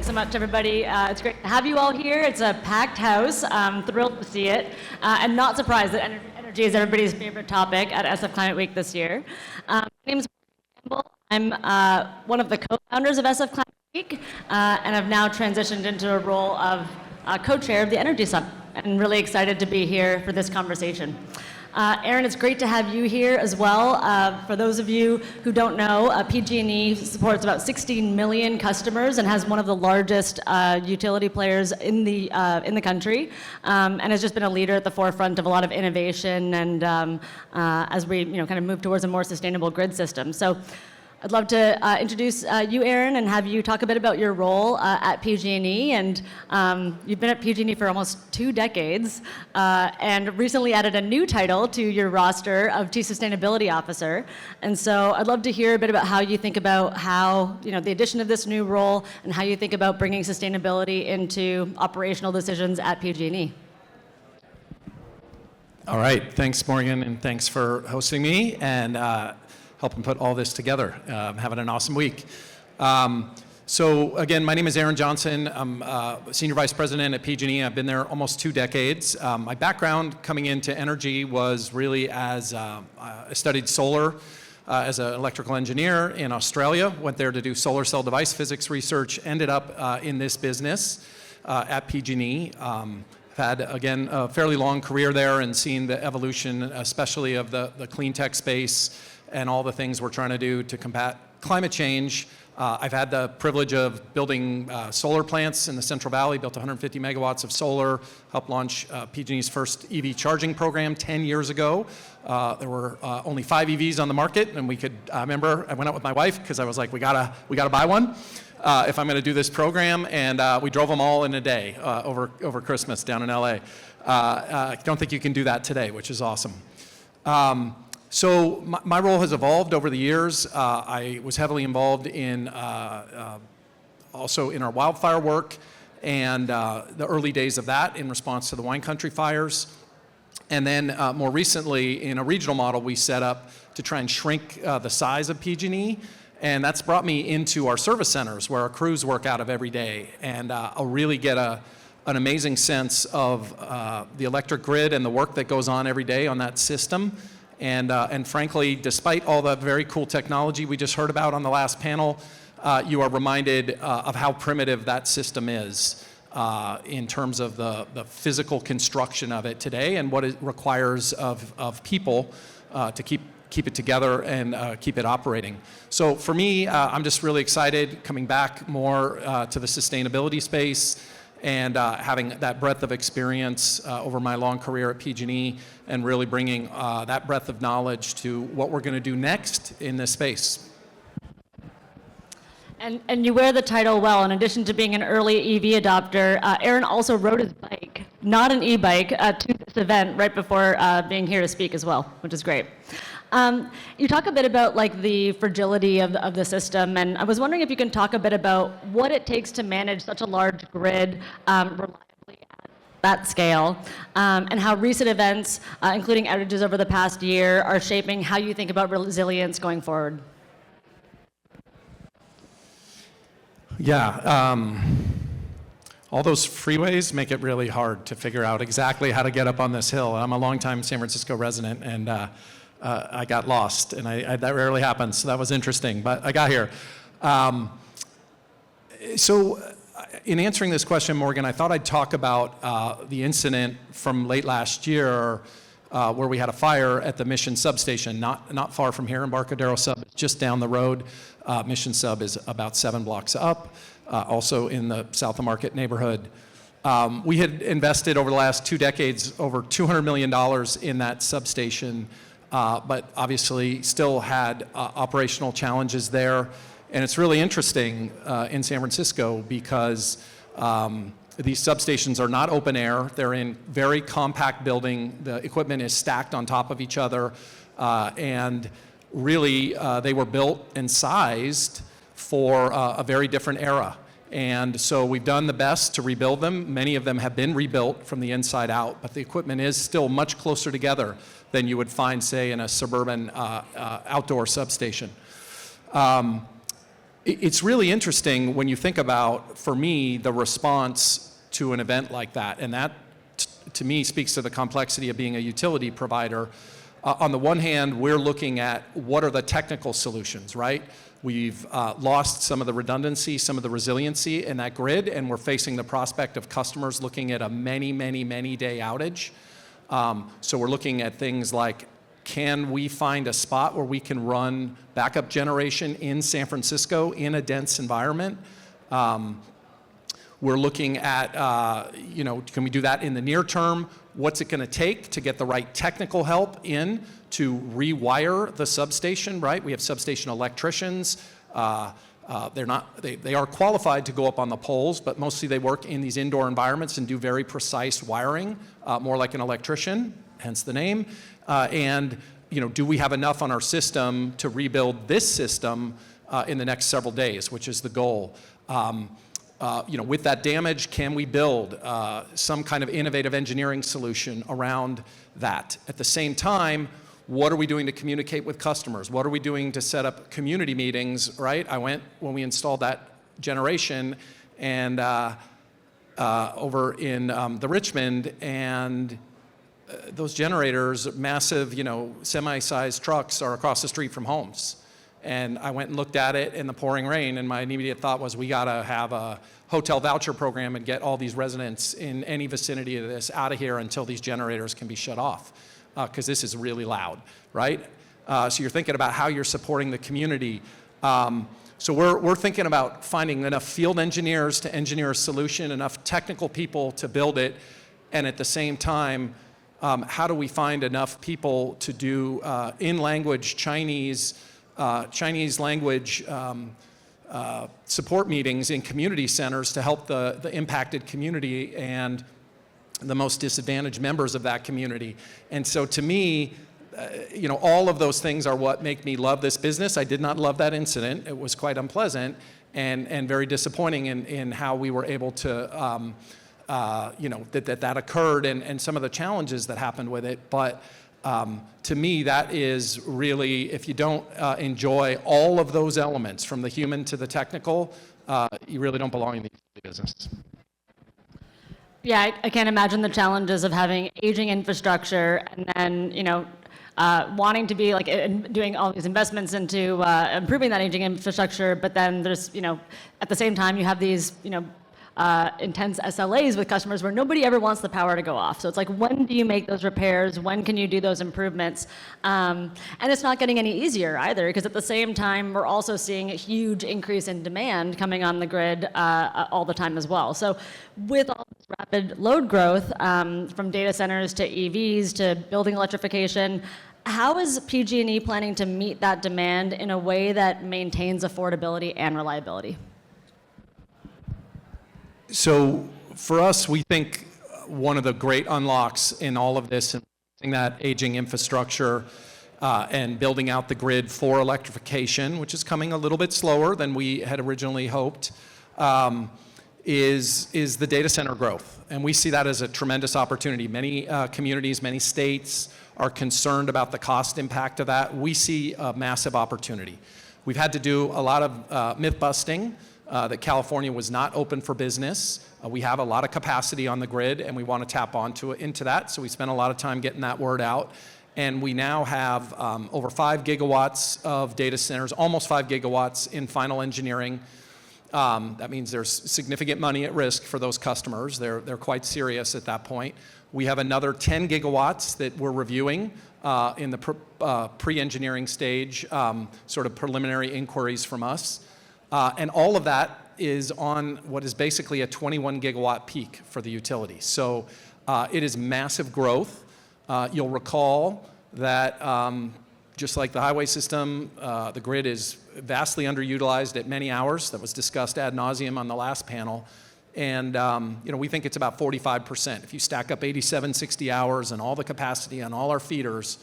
Thanks so much, everybody. It's great to have you all here. It's a packed house. I'm thrilled to see it, and not surprised that energy is everybody's favorite topic at SF Climate Week this year. My name is Morgan Campbell. I'm one of the co-founders of SF Climate Week, and I've now transitioned into a role of co-chair of the Energy Summit, and really excited to be here for this conversation. Aaron, it's great to have you here as well. For those of you who don't know, PG&E supports about 16 million customers and has one of the largest utility players in the country, and has just been a leader at the forefront of a lot of innovation and as we kind of move towards a more sustainable grid system. So I'd love to introduce you, Aaron, and have you talk a bit about your role at PG&E. And you've been at PG&E for almost 2 decades, and recently added a new title to your roster of Chief Sustainability Officer. And so I'd love to hear a bit about how you think about how the addition of this new role and how you think about bringing sustainability into operational decisions at PG&E. All right, thanks, Morgan, and thanks for hosting me and helping put all this together. Having an awesome week. So again, my name is Aaron Johnson. I'm Senior Vice President at PG&E. I've been there almost 2 decades. My background coming into energy was really as I studied solar as an electrical engineer in Australia. Went there to do solar cell device physics research. Ended up in this business at PG&E. Had, again, a fairly long career there and seen the evolution, especially of the clean tech space and all the things we're trying to do to combat climate change. I've had the privilege of building solar plants in the Central Valley, built 150 megawatts of solar, helped launch PG&E's first EV charging program 10 years ago. There were only 5 EVs on the market, and I remember I went out with my wife because I was like, we gotta buy one if I'm gonna do this program, and we drove them all in a day over Christmas down in LA. I don't think you can do that today, which is awesome. So my role has evolved over the years. I was heavily involved in also in our wildfire work and the early days of that in response to the wine country fires. And then more recently, in a regional model we set up to try and shrink the size of PG&E. And that's brought me into our service centers where our crews work out of every day. And I'll really get an amazing sense of the electric grid and the work that goes on every day on that system. And frankly, despite all the very cool technology we just heard about on the last panel, you are reminded of how primitive that system is in terms of the physical construction of it today and what it requires of people to keep it together and keep it operating. So for me, I'm just really excited coming back more to the sustainability space and having that breadth of experience over my long career at PG&E and really bringing that breadth of knowledge to what we're going to do next in this space. And you wear the title well. In addition to being an early EV adopter, Aaron also rode his bike, not an e-bike, to this event right before being here to speak as well, which is great. You talk a bit about the fragility of the system, and I was wondering if you can talk a bit about what it takes to manage such a large grid reliably at that scale, and how recent events, including outages over the past year, are shaping how you think about resilience going forward. Yeah, all those freeways make it really hard to figure out exactly how to get up on this hill. I'm a longtime San Francisco resident, and I got lost, and that rarely happens, so that was interesting, but I got here. So in answering this question, Morgan, I thought I'd talk about the incident from late last year where we had a fire at the Mission substation, not far from here. Embarcadero Sub, just down the road. Mission Sub is about 7 blocks up, also in the South of Market neighborhood. We had invested over the last 2 decades over $200 million in that substation, but obviously still had operational challenges there. And it's really interesting in San Francisco because these substations are not open air. They're in very compact building. The equipment is stacked on top of each other. And really, they were built and sized for a very different era. And so we've done the best to rebuild them. Many of them have been rebuilt from the inside out, but the equipment is still much closer together than you would find, say, in a suburban outdoor substation. It's really interesting when you think about, for me, the response to an event like that. And that, to me, speaks to the complexity of being a utility provider. On the one hand, we're looking at what are the technical solutions, right? We've lost some of the redundancy, some of the resiliency in that grid, and we're facing the prospect of customers looking at a many day outage. So we're looking at things like, can we find a spot where we can run backup generation in San Francisco in a dense environment? We're looking at, can we do that in the near term? What's it going to take to get the right technical help in to rewire the substation, right? We have substation electricians. They are qualified to go up on the poles, but mostly they work in these indoor environments and do very precise wiring, more like an electrician, hence the name. And do we have enough on our system to rebuild this system in the next several days, which is the goal. With that damage, can we build some kind of innovative engineering solution around that? At the same time, what are we doing to communicate with customers? What are we doing to set up community meetings, right? I went when we installed that generation and over in the Richmond, and those generators, massive, semi-sized trucks are across the street from homes. And I went and looked at it in the pouring rain, and my immediate thought was, we gotta have a hotel voucher program and get all these residents in any vicinity of this out of here until these generators can be shut off, because this is really loud, right? So you're thinking about how you're supporting the community. So we're thinking about finding enough field engineers to engineer a solution, enough technical people to build it, and at the same time, how do we find enough people to do in-language Chinese language support meetings in community centers to help the impacted community and the most disadvantaged members of that community. And so to me, all of those things are what make me love this business. I did not love that incident. It was quite unpleasant and very disappointing in how we were able to, that occurred and some of the challenges that happened with it. But to me, that is really, if you don't enjoy all of those elements, from the human to the technical, you really don't belong in the business. Yeah, I can't imagine the challenges of having aging infrastructure and then, wanting to be doing all these investments into improving that aging infrastructure, but then there's, at the same time you have these, intense SLAs with customers where nobody ever wants the power to go off. So it's like, when do you make those repairs? When can you do those improvements? And it's not getting any easier either, because at the same time, we're also seeing a huge increase in demand coming on the grid all the time as well. So with all this rapid load growth, from data centers to EVs to building electrification, how is PG&E planning to meet that demand in a way that maintains affordability and reliability? So for us, we think one of the great unlocks in all of this, and that aging infrastructure and building out the grid for electrification, which is coming a little bit slower than we had originally hoped, is the data center growth. And we see that as a tremendous opportunity. Many communities, many states are concerned about the cost impact of that. We see a massive opportunity. We've had to do a lot of myth busting. That California was not open for business. We have a lot of capacity on the grid, and we want to tap into that. So we spent a lot of time getting that word out. And we now have over 5 gigawatts of data centers, almost 5 gigawatts in final engineering. That means there's significant money at risk for those customers. They're quite serious at that point. We have another 10 gigawatts that we're reviewing in the pre-engineering stage, sort of preliminary inquiries from us. And all of that is on what is basically a 21 gigawatt peak for the utility. So it is massive growth. You'll recall that just like the highway system, the grid is vastly underutilized at many hours. That was discussed ad nauseum on the last panel. And we think it's about 45%. If you stack up 87, 60 hours and all the capacity on all our feeders,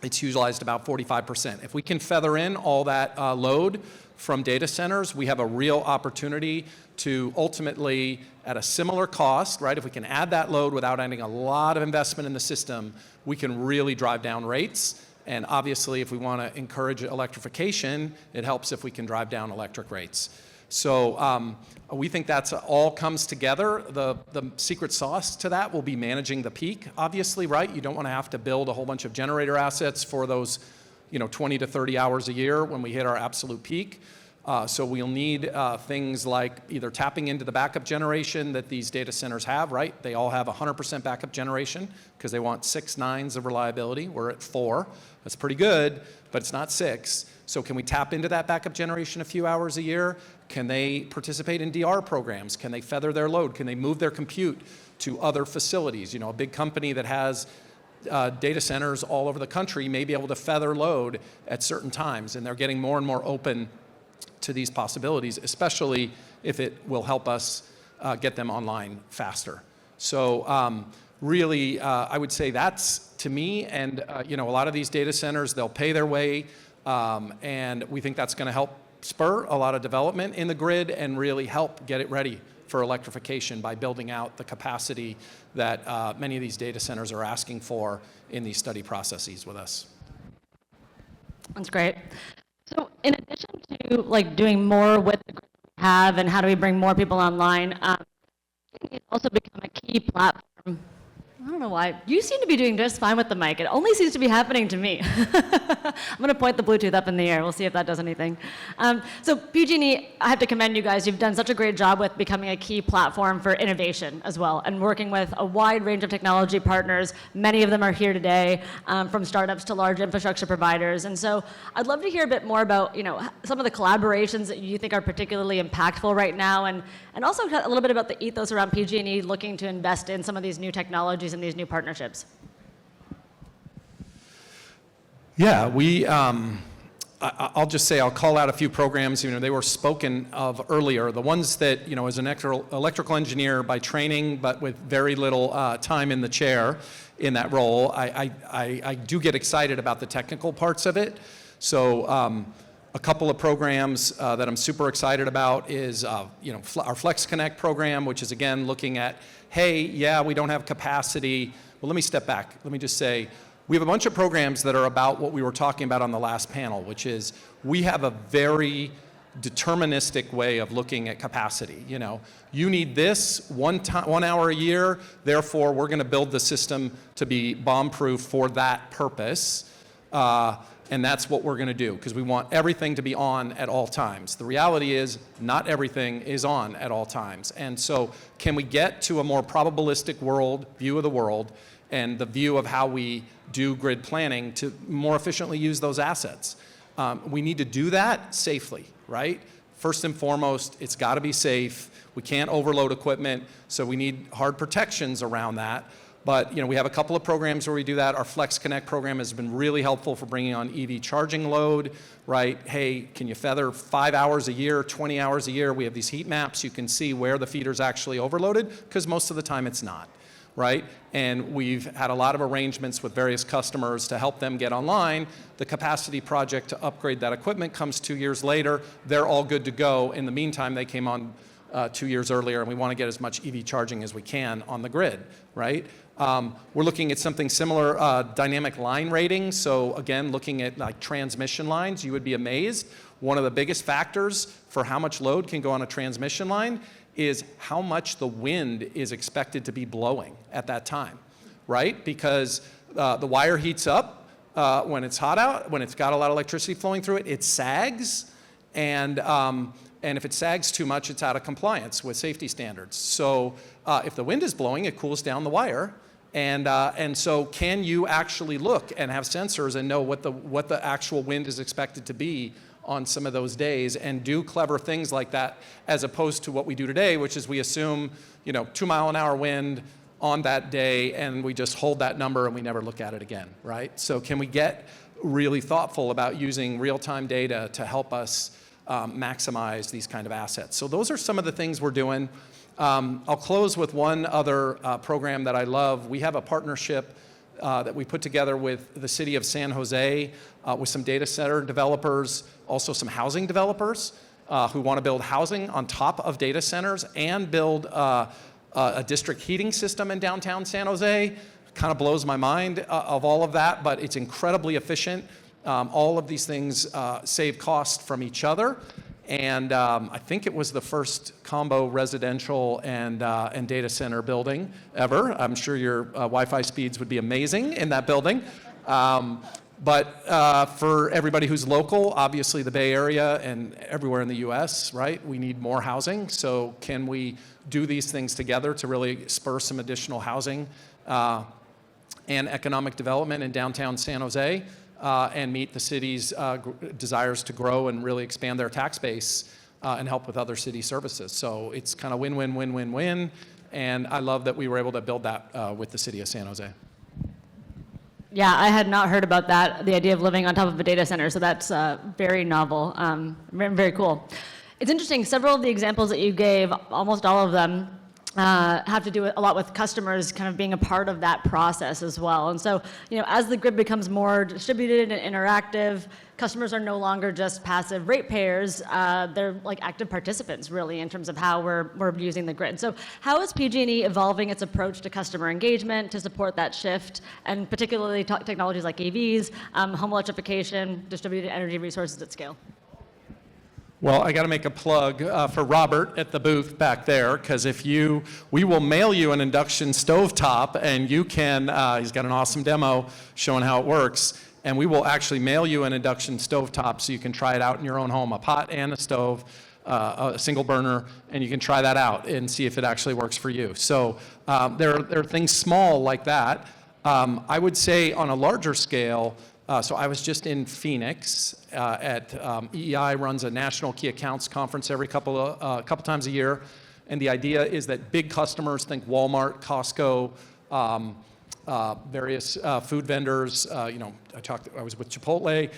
it's utilized about 45%. If we can feather in all that load from data centers, we have a real opportunity to ultimately, at a similar cost, right? If we can add that load without adding a lot of investment in the system, we can really drive down rates And obviously, if we want to encourage electrification, it helps if we can drive down electric rates. So we think that's all comes together. The secret sauce to that will be managing the peak, obviously, right? You don't want to have to build a whole bunch of generator assets for those 20 to 30 hours a year when we hit our absolute peak. So we'll need things like either tapping into the backup generation that these data centers have, right? They all have 100% backup generation because they want 6 nines of reliability. We're at 4. That's pretty good, but it's not 6. So can we tap into that backup generation a few hours a year? Can they participate in DR programs? Can they feather their load? Can they move their compute to other facilities? A big company that has data centers all over the country may be able to feather load at certain times, and they're getting more and more open to these possibilities, especially if it will help us get them online faster. So really, I would say that's to me, and a lot of these data centers, they'll pay their way, and we think that's going to help spur a lot of development in the grid and really help get it ready for electrification by building out the capacity that many of these data centers are asking for in these study processes with us. That's great. So in addition to doing more with the grid we have and how do we bring more people online, it's also become a key platform. I don't know why. You seem to be doing just fine with the mic. It only seems to be happening to me. I'm going to point the Bluetooth up in the air. We'll see if that does anything. So PG&E, I have to commend you guys. You've done such a great job with becoming a key platform for innovation as well and working with a wide range of technology partners. Many of them are here today, from startups to large infrastructure providers. And so I'd love to hear a bit more about some of the collaborations that you think are particularly impactful right now, and also a little bit about the ethos around PG&E looking to invest in some of these new technologies and these new partnerships. Yeah, I'll just say I'll call out a few programs. They were spoken of earlier. The ones that, as an electrical engineer by training, but with very little time in the chair in that role, I do get excited about the technical parts of it. So a couple of programs that I'm super excited about is, our Flex Connect program, which is again looking at, hey, yeah, we don't have capacity. Well, let me step back. Let me just say, we have a bunch of programs that are about what we were talking about on the last panel, which is we have a very deterministic way of looking at capacity. You need this 1 hour a year, therefore we're going to build the system to be bomb-proof for that purpose. And that's what we're going to do, because we want everything to be on at all times. The reality is not everything is on at all times. And so can we get to a more probabilistic view of the world and the view of how we do grid planning to more efficiently use those assets? We need to do that safely, right? First and foremost, it's got to be safe. We can't overload equipment, so we need hard protections around that. But we have a couple of programs where we do that. Our Flex Connect program has been really helpful for bringing on EV charging load, right? Hey, can you feather 5 hours a year, 20 hours a year? We have these heat maps. You can see where the feeder's actually overloaded, because most of the time it's not, right? And we've had a lot of arrangements with various customers to help them get online. The capacity project to upgrade that equipment comes 2 years later. They're all good to go. In the meantime, they came on 2 years earlier, and we want to get as much EV charging as we can on the grid, right? We're looking at something similar, dynamic line rating. So again, looking at transmission lines, you would be amazed. One of the biggest factors for how much load can go on a transmission line is how much the wind is expected to be blowing at that time, right? Because the wire heats up when it's hot out, when it's got a lot of electricity flowing through it, it sags, and if it sags too much, it's out of compliance with safety standards. So if the wind is blowing, it cools down the wire. And so can you actually look and have sensors and know what the actual wind is expected to be on some of those days and do clever things like that, as opposed to what we do today, which is we assume 2 mile an hour wind on that day and we just hold that number and we never look at it again, right? So can we get really thoughtful about using real-time data to help us maximize these kind of assets? So those are some of the things we're doing. I'll close with one other program that I love. We have a partnership that we put together with the city of San Jose, with some data center developers, also some housing developers who want to build housing on top of data centers and build a district heating system in downtown San Jose. kind of blows my mind of all of that, but it's incredibly efficient. All of these things save cost from each other. And I think it was the first combo residential and data center building ever. I'm sure your Wi-Fi speeds would be amazing in that building. But for everybody who's local, obviously the Bay Area and everywhere in the US, right, we need more housing. So can we do these things together to really spur some additional housing and economic development in downtown San Jose? And meet the city's desires to grow and really expand their tax base and help with other city services. So it's kind of win, win, win, win, win. And I love that we were able to build that with the city of San Jose. Yeah, I had not heard about that, the idea of living on top of a data center, so that's very novel, very, very cool. It's interesting, several of the examples that you gave, almost all of them, have to do a lot with customers kind of being a part of that process as well. And so, as the grid becomes more distributed and interactive, customers are no longer just passive ratepayers. They're like active participants, really, in terms of how we're using the grid. So how is PG&E evolving its approach to customer engagement to support that shift, and particularly technologies like EVs, home electrification, distributed energy resources at scale? Well, I got to make a plug for Robert at the booth back there, because we will mail you an induction stovetop, and you can, he's got an awesome demo showing how it works, and we will actually mail you an induction stovetop so you can try it out in your own home, a pot and a stove, a single burner, and you can try that out and see if it actually works for you. So there are things small like that. I would say on a larger scale, so I was just in Phoenix at EEI runs a national key accounts conference every couple times a year, and the idea is that big customers, think Walmart, Costco, various food vendors. I was with Chipotle.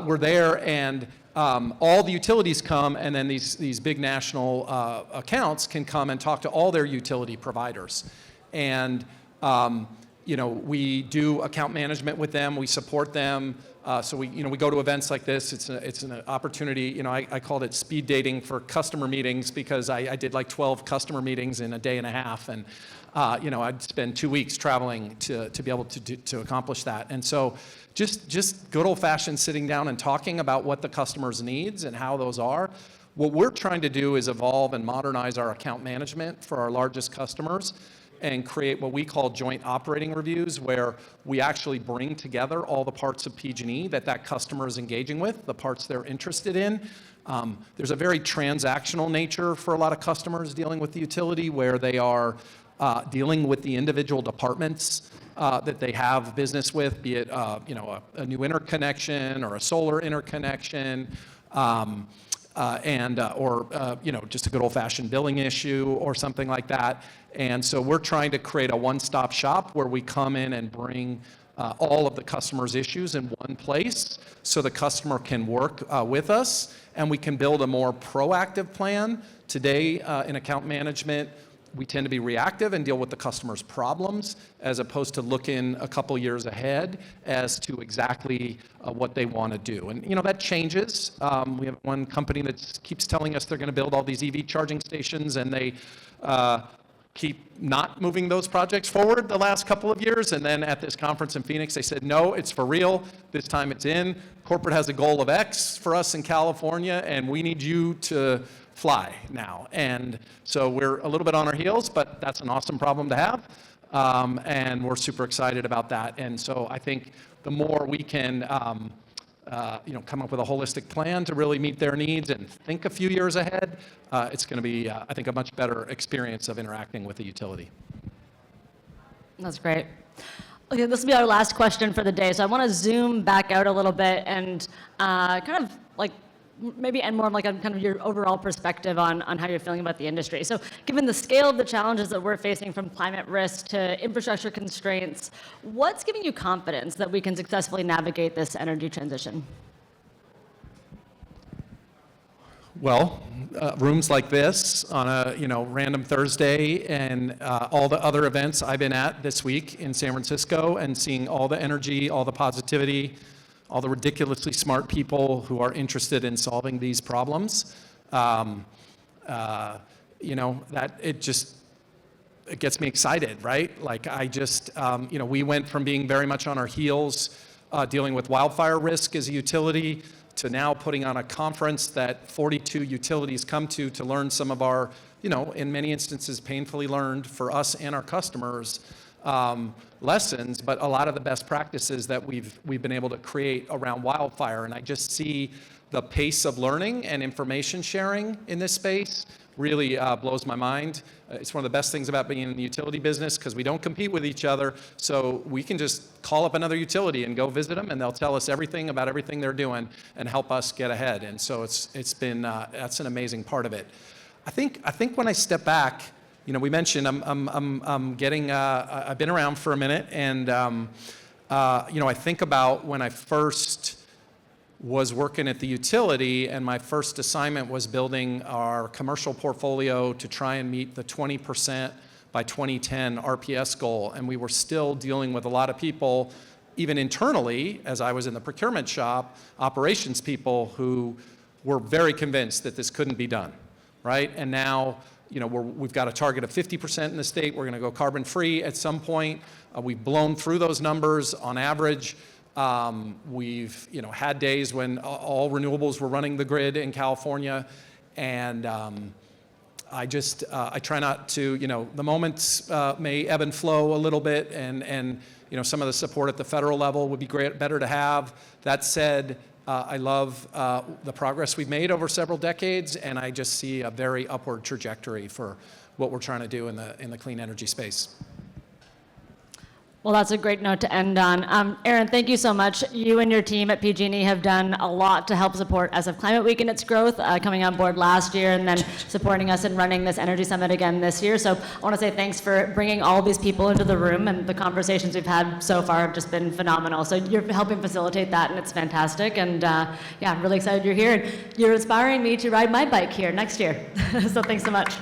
We're there, and all the utilities come, and then these big national accounts can come and talk to all their utility providers, and we do account management with them. We support them. So we go to events like this. It's an opportunity. I called it speed dating for customer meetings, because I did like 12 customer meetings in a day and a half, and I'd spend 2 weeks traveling to be able to accomplish that. And so just good old-fashioned sitting down and talking about what the customer's needs and how those are. What we're trying to do is evolve and modernize our account management for our largest customers, and create what we call joint operating reviews, where we actually bring together all the parts of PG&E that customer is engaging with, the parts they're interested in. There's a very transactional nature for a lot of customers dealing with the utility, where they are dealing with the individual departments that they have business with, be it a new interconnection or a solar interconnection, or just a good old-fashioned billing issue or something like that. And so we're trying to create a one-stop shop where we come in and bring all of the customer's issues in one place, so the customer can work with us, and we can build a more proactive plan. Today, in account management, we tend to be reactive and deal with the customer's problems, as opposed to looking a couple years ahead as to exactly what they want to do. And that changes. We have one company that keeps telling us they're going to build all these EV charging stations, and they keep not moving those projects forward the last couple of years. And then at this conference in Phoenix, they said, no, it's for real. This time it's in. Corporate has a goal of X for us in California, and we need you to fly now. And so we're a little bit on our heels, but that's an awesome problem to have. And we're super excited about that. And so I think the more we can come up with a holistic plan to really meet their needs and think a few years ahead, it's going to be, I think, a much better experience of interacting with the utility. That's great. Okay, this will be our last question for the day. So I want to zoom back out a little bit and kind of like maybe end more of like on kind of your overall perspective on how you're feeling about the industry. So given the scale of the challenges that we're facing, from climate risk to infrastructure constraints, what's giving you confidence that we can successfully navigate this energy transition? Well, rooms like this on a random Thursday, and all the other events I've been at this week in San Francisco, and seeing all the energy, all the positivity, all the ridiculously smart people who are interested in solving these problems, that it just it gets me excited, right? Like I just, we went from being very much on our heels, dealing with wildfire risk as a utility, to now putting on a conference that 42 utilities come to learn some of our, in many instances painfully learned for us and our customers, lessons, but a lot of the best practices that we've been able to create around wildfire. And I just see the pace of learning and information sharing in this space really blows my mind. It's one of the best things about being in the utility business because we don't compete with each other. So we can just call up another utility and go visit them, and they'll tell us everything about everything they're doing and help us get ahead. And so it's been that's an amazing part of it. I think when I step back, we mentioned I'm getting I've been around for a minute, and I think about when I first was working at the utility, and my first assignment was building our commercial portfolio to try and meet the 20% by 2010 RPS goal. And we were still dealing with a lot of people, even internally, as I was in the procurement shop, operations people who were very convinced that this couldn't be done, right? And now, we've got a target of 50% in the state. We're going to go carbon free at some point. We've blown through those numbers on average. We've had days when all renewables were running the grid in California, and I try not to, the moments may ebb and flow a little bit, and some of the support at the federal level would be better to have. That said, I love the progress we've made over several decades, and I just see a very upward trajectory for what we're trying to do in the clean energy space. Well, that's a great note to end on. Aaron, thank you so much. You and your team at PG&E have done a lot to help support SF Climate Week and its growth, coming on board last year and then supporting us in running this Energy Summit again this year. So I want to say thanks for bringing all these people into the room, and the conversations we've had so far have just been phenomenal. So you're helping facilitate that, and it's fantastic. And I'm really excited you're here. And you're inspiring me to ride my bike here next year. So thanks so much.